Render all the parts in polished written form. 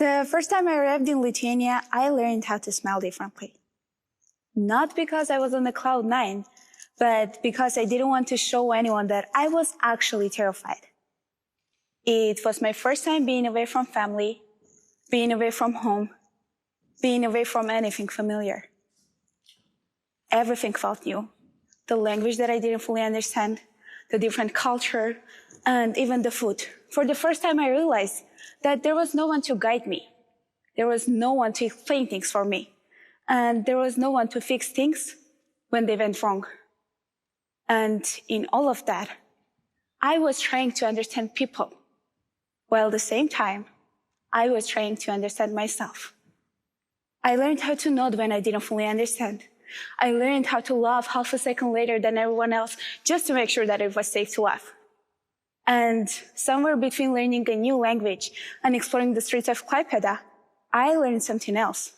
The first time I arrived in Lithuania, I learned how to smile differently. Not because I was on the cloud nine, but because I didn't want to show anyone that I was actually terrified. It was my first time being away from family, being away from home, being away from anything familiar. Everything felt new. The language that I didn't fully understand, the different culture, and even the food. For the first time, I realized that there was no one to guide me. There was no one to explain things for me. And there was no one to fix things when they went wrong. And in all of that, I was trying to understand people, while at the same time, I was trying to understand myself. I learned how to nod when I didn't fully understand. I learned how to laugh half a second later than everyone else just to make sure that it was safe to laugh. And somewhere between learning a new language and exploring the streets of Klaipeda, I learned something else.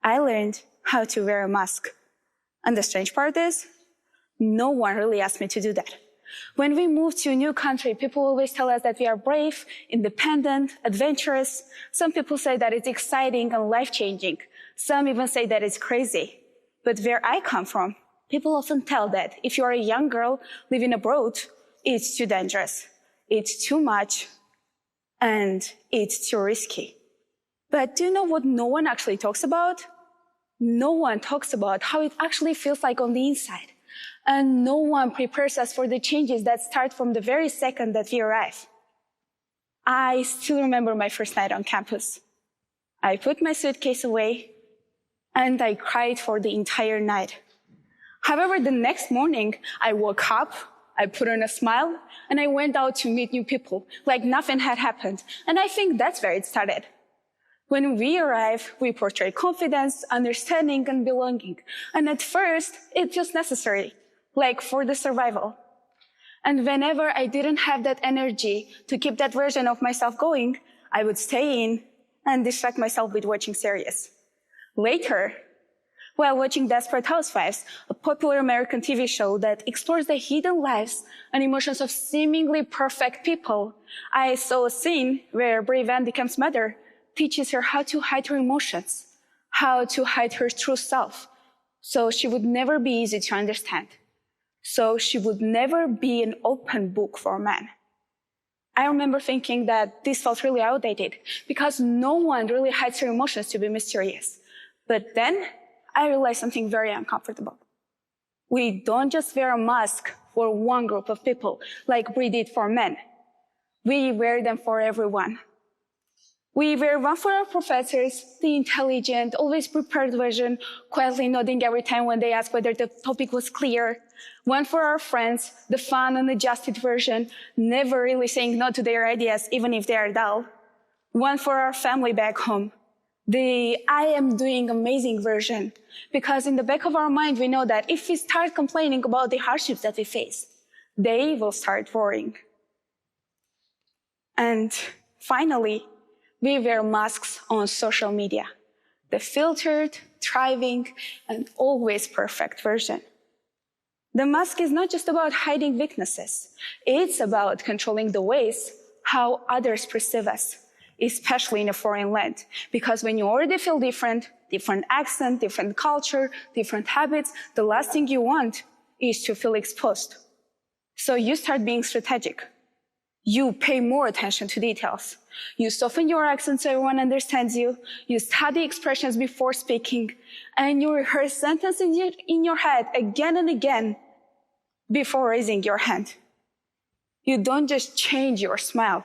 I learned how to wear a mask. And the strange part is, no one really asked me to do that. When we move to a new country, people always tell us that we are brave, independent, adventurous. Some people say that it's exciting and life-changing. Some even say that it's crazy. But where I come from, people often tell that if you are a young girl living abroad, it's too dangerous, it's too much, and it's too risky. But do you know what no one actually talks about? No one talks about how it actually feels like on the inside. And no one prepares us for the changes that start from the very second that we arrive. I still remember my first night on campus. I put my suitcase away, and I cried for the entire night. However, the next morning, I woke up, I put on a smile, and I went out to meet new people, like nothing had happened. And I think that's where it started. When we arrive, we portray confidence, understanding, and belonging. And at first, it feels necessary, like for the survival. And whenever I didn't have that energy to keep that version of myself going, I would stay in and distract myself with watching series. Later, while watching Desperate Housewives, a popular American TV show that explores the hidden lives and emotions of seemingly perfect people, I saw a scene where Brave Anne becomes mother, teaches her how to hide her emotions, how to hide her true self, so she would never be easy to understand, so she would never be an open book for men. I remember thinking that this felt really outdated, because no one really hides her emotions to be mysterious. But then, I realized something very uncomfortable. We don't just wear a mask for one group of people, like we did for men. We wear them for everyone. We wear one for our professors, the intelligent, always prepared version, quietly nodding every time when they ask whether the topic was clear. One for our friends, the fun and adjusted version, never really saying no to their ideas, even if they are dull. One for our family back home, the I am doing amazing version, because in the back of our mind, we know that if we start complaining about the hardships that we face, they will start worrying. And finally, we wear masks on social media, the filtered, thriving, and always perfect version. The mask is not just about hiding weaknesses. It's about controlling the ways how others perceive us, especially in a foreign land. Because when you already feel different accent, different culture, different habits, the last thing you want is to feel exposed. So you start being strategic. You pay more attention to details. You soften your accent so everyone understands you. You study expressions before speaking. And you rehearse sentences in your head again and again before raising your hand. You don't just change your smile.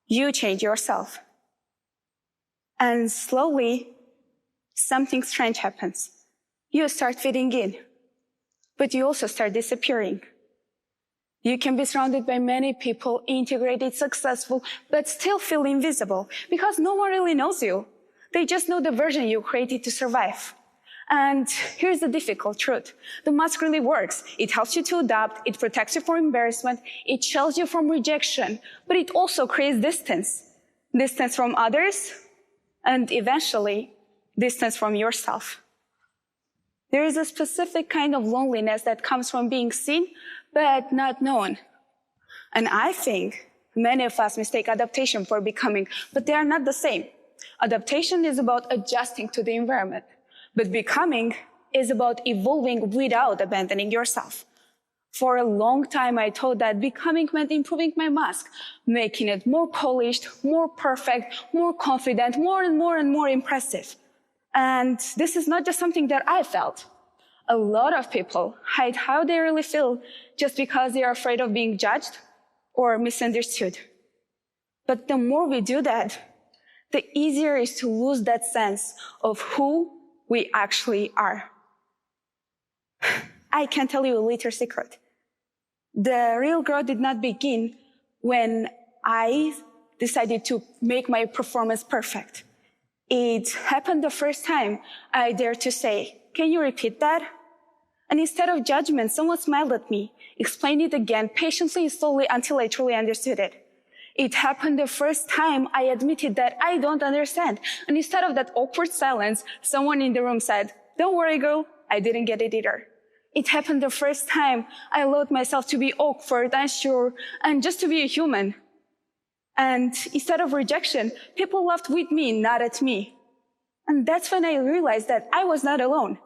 You change yourself. And slowly, something strange happens. You start fitting in, but you also start disappearing. You can be surrounded by many people, integrated, successful, but still feel invisible because no one really knows you. They just know the version you created to survive. And here's the difficult truth. The mask really works. It helps you to adapt. It protects you from embarrassment. It shields you from rejection. But it also creates distance. Distance from others, and eventually, distance from yourself. There is a specific kind of loneliness that comes from being seen, but not known. And I think many of us mistake adaptation for becoming, but they are not the same. Adaptation is about adjusting to the environment, but becoming is about evolving without abandoning yourself. For a long time, I thought that becoming meant improving my mask, making it more polished, more perfect, more confident, more and more impressive. And this is not just something that I felt. A lot of people hide how they really feel just because they are afraid of being judged or misunderstood. But the more we do that, the easier it is to lose that sense of who we actually are. I can tell you a little secret. The real growth did not begin when I decided to make my performance perfect. It happened the first time I dared to say, "Can you repeat that?" And instead of judgment, someone smiled at me, explained it again patiently and slowly until I truly understood it. It happened the first time I admitted that I don't understand. And instead of that awkward silence, someone in the room said, "Don't worry, girl, I didn't get it either." It happened the first time I allowed myself to be awkward, unsure, and just to be a human. And instead of rejection, people laughed with me, not at me. And that's when I realized that I was not alone.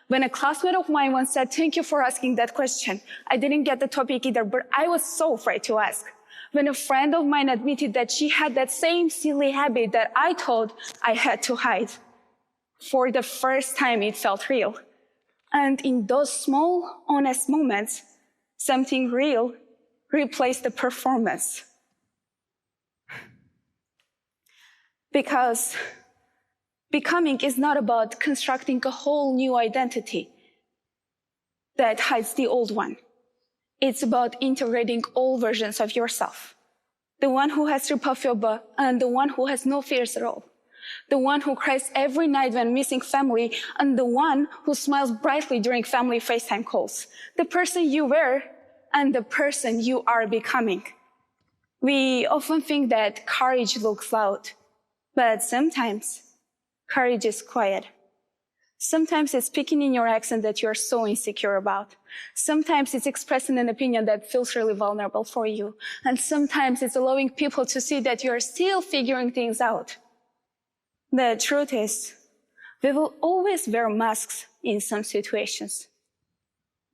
When a classmate of mine once said, "Thank you for asking that question. I didn't get the topic either, but I was so afraid to ask." When a friend of mine admitted that she had that same silly habit that I thought I had to hide. For the first time, it felt real. And in those small, honest moments, something real replaced the performance. Because becoming is not about constructing a whole new identity that hides the old one. It's about integrating all versions of yourself. The one who has trypophobia and the one who has no fears at all. The one who cries every night when missing family and the one who smiles brightly during family FaceTime calls. The person you were and the person you are becoming. We often think that courage looks loud, but sometimes courage is quiet. Sometimes it's speaking in your accent that you're so insecure about. Sometimes it's expressing an opinion that feels really vulnerable for you. And sometimes it's allowing people to see that you're still figuring things out. The truth is, we will always wear masks in some situations.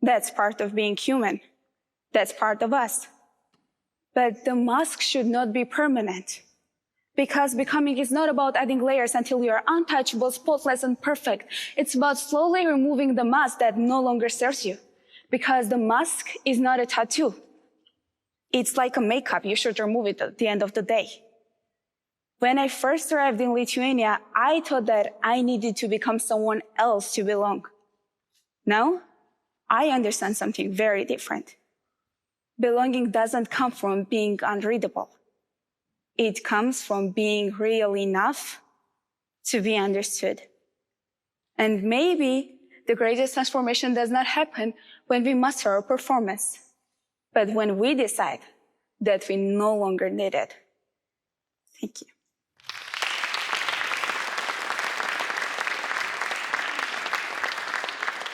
That's part of being human. That's part of us. But the mask should not be permanent. Because becoming is not about adding layers until you are untouchable, spotless, and perfect. It's about slowly removing the mask that no longer serves you. Because the mask is not a tattoo. It's like a makeup. You should remove it at the end of the day. When I first arrived in Lithuania, I thought that I needed to become someone else to belong. Now, I understand something very different. Belonging doesn't come from being unreadable. It comes from being real enough to be understood. And maybe the greatest transformation does not happen when we master our performance, but when we decide that we no longer need it. Thank you.